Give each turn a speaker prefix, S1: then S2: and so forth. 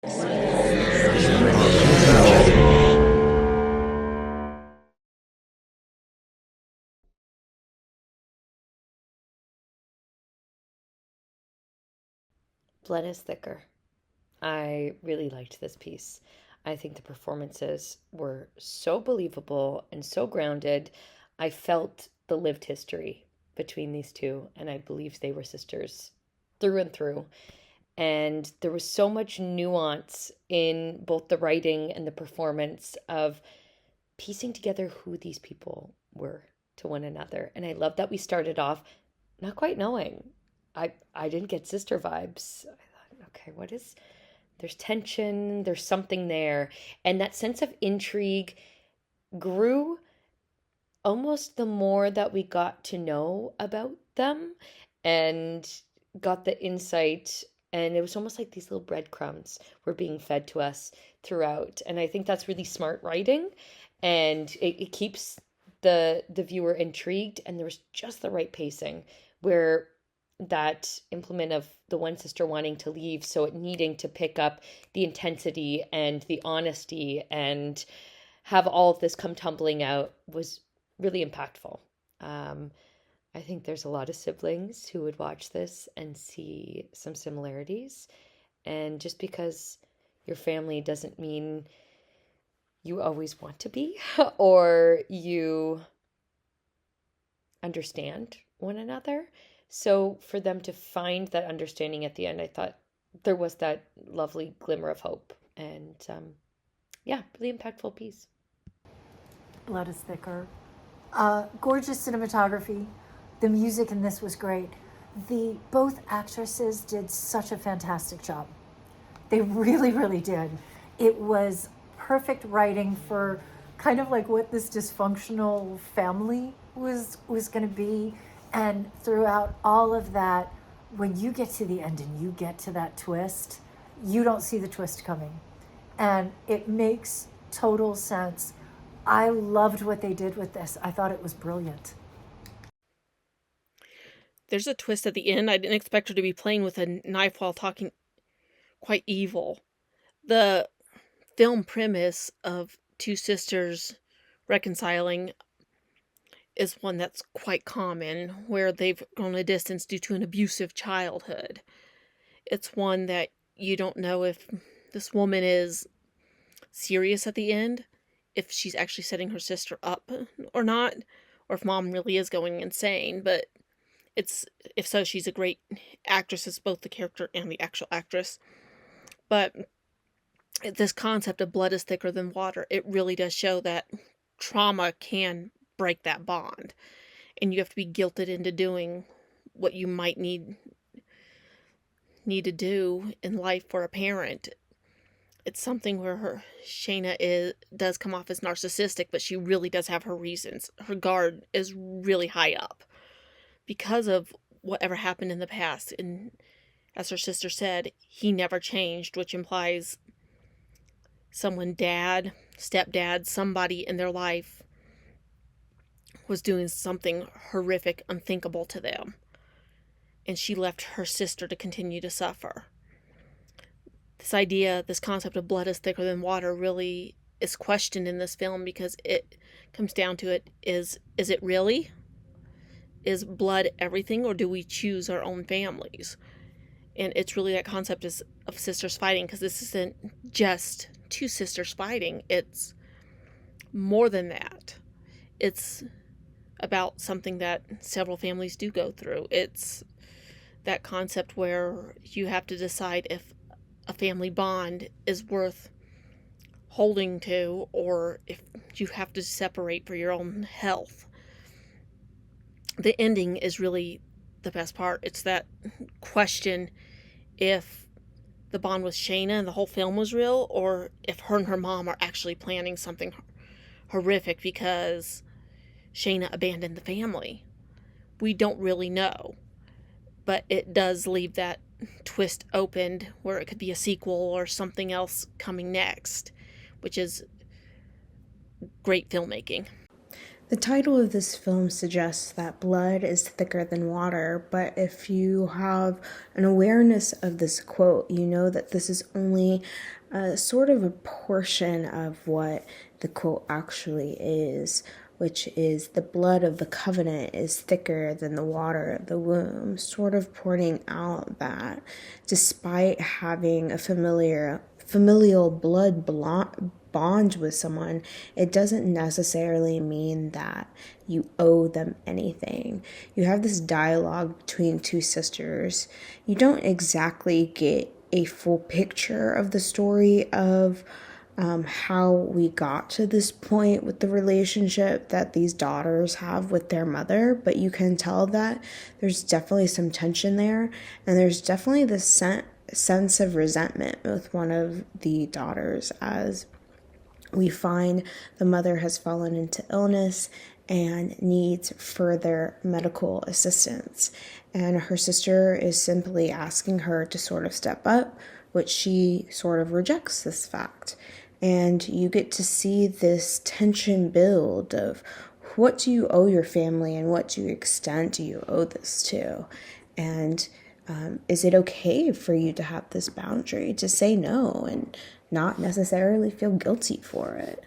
S1: Blood is thicker. I really liked this piece. I think the performances were so believable and so grounded. I felt the lived history between these two, and I believed they were sisters through and through. And there was so much nuance in both the writing and the performance of piecing together who these people were to one another. And I love that we started off not quite knowing. I didn't get sister vibes. I thought, okay, what is there's tension, there's something there. And that sense of intrigue grew almost the more that we got to know about them and got the insight. And it was almost like these little breadcrumbs were being fed to us throughout. And I think that's really smart writing. And it keeps the viewer intrigued. And there was just the right pacing where that implement of the one sister wanting to leave, so it needing to pick up the intensity and the honesty and have all of this come tumbling out was really impactful. Um, I think there's a lot of siblings who would watch this and see some similarities. And just because your family doesn't mean you always want to be or you understand one another. So for them to find that understanding at the end, I thought there was that lovely glimmer of hope. And yeah, really impactful piece.
S2: Blood is thicker. Gorgeous cinematography. The music in this was great. The both actresses did such a fantastic job. They really, really did. It was perfect writing for kind of like what this dysfunctional family was going to be. And throughout all of that, when you get to the end and you get to that twist, you don't see the twist coming. And it makes total sense. I loved what they did with this. I thought it was brilliant.
S3: There's a twist at the end. I didn't expect her to be playing with a knife while talking quite evil. The film premise of two sisters reconciling is one that's quite common, where they've grown a distance due to an abusive childhood. It's one that you don't know if this woman is serious at the end, if she's actually setting her sister up or not, or if mom really is going insane. But it's if so, she's a great actress as both the character and the actual actress. But this concept of blood is thicker than water, it really does show that trauma can break that bond, and you have to be guilted into doing what you might need to do in life for a parent. It's something where Shayna does come off as narcissistic, but she really does have her reasons. Her guard is really high up because of whatever happened in the past. And as her sister said, he never changed, which implies someone, dad, stepdad, somebody in their life was doing something horrific, unthinkable to them. And she left her sister to continue to suffer. This idea, this concept of blood is thicker than water really is questioned in this film, because it comes down to it, is it really? Is blood everything, or do we choose our own families? And it's really that concept of sisters fighting, because this isn't just two sisters fighting. It's more than that. It's about something that several families do go through. It's that concept where you have to decide if a family bond is worth holding to, or if you have to separate for your own health. The ending is really the best part. It's that question if the bond with Shayna and the whole film was real, or if her and her mom are actually planning something horrific because Shayna abandoned the family. We don't really know, but it does leave that twist opened where it could be a sequel or something else coming next, which is great filmmaking.
S4: The title of this film suggests that blood is thicker than water, but if you have an awareness of this quote, you know that this is only sort of a portion of what the quote actually is, which is the blood of the covenant is thicker than the water of the womb, sort of pointing out that despite having a familial blood bond with someone, it doesn't necessarily mean that you owe them anything. You have this dialogue between two sisters. You don't exactly get a full picture of the story of how we got to this point with the relationship that these daughters have with their mother, but you can tell that there's definitely some tension there, and there's definitely this sense of resentment with one of the daughters as we find the mother has fallen into illness and needs further medical assistance. And her sister is simply asking her to sort of step up, which she sort of rejects this fact. And you get to see this tension build of what do you owe your family and what to extent do you owe this to? And is it okay for you to have this boundary to say no and not necessarily feel guilty for it?